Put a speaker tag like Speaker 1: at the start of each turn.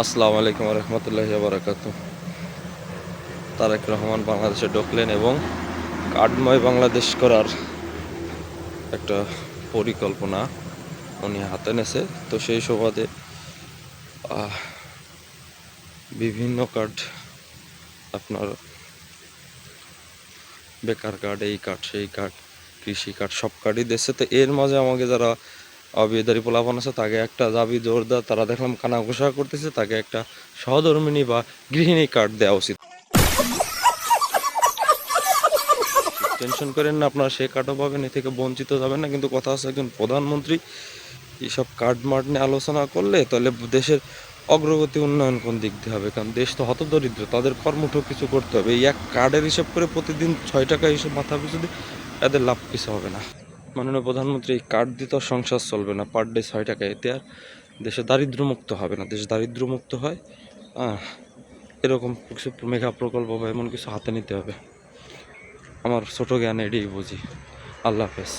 Speaker 1: আসসালামু আলাইকুম রহমতুল্লাহি বারাকাতুহু। তারেক রহমান বাংলাদেশে ঢুকলেন এবং কার্ডময় বাংলাদেশ করার একটা পরিকল্পনা উনি হাতে নেছে। তো সেই সুবাদে বিভিন্ন কার্ড, আপনার বেকার কার্ড, এই কার্ড, সেই কার্ড, কৃষি কার্ড, সব কার্ডই দিচ্ছে। তো এর মাঝে আমাকে যারা অবিদারি পোলাপান আছে তাকে একটা দাবি জোরদার, তারা দেখলাম কানা ঘোষা করতেছে, তাকে একটা সহধর্মিণী বা গৃহিণী কার্ড দেওয়া উচিত। টেনশন করেন না, আপনারা সে কার্ডও পাবেন, এ থেকে বঞ্চিত যাবেন না। কিন্তু কথা আছে, একজন প্রধানমন্ত্রী এইসব কার্ড মার্ড নিয়ে আলোচনা করলে তাহলে দেশের অগ্রগতি উন্নয়ন কোন দিক দিয়ে হবে? কারণ দেশ তো হতদরিদ্র, তাদের কর্মঠ কিছু করতে হবে। এই এক কার্ডের হিসাব করে প্রতিদিন 6 টাকা হিসেব মাথা পিছু দিয়ে এদের লাভ কিছু হবে না। মাননীয় প্রধানমন্ত্রী, এই কার্ড দিয়ে তো সংসার চলবে না, পার ডে 6 টাকা, এতে আর দেশে দারিদ্র্যমুক্ত হবে না। দেশ দারিদ্র্যমুক্ত হয় এরকম কিছু মেগা প্রকল্প বা এমন কিছু হাতে নিতে হবে। আমার ছোট জ্ঞানে এটাই বুঝি। আল্লাহ হাফেজ।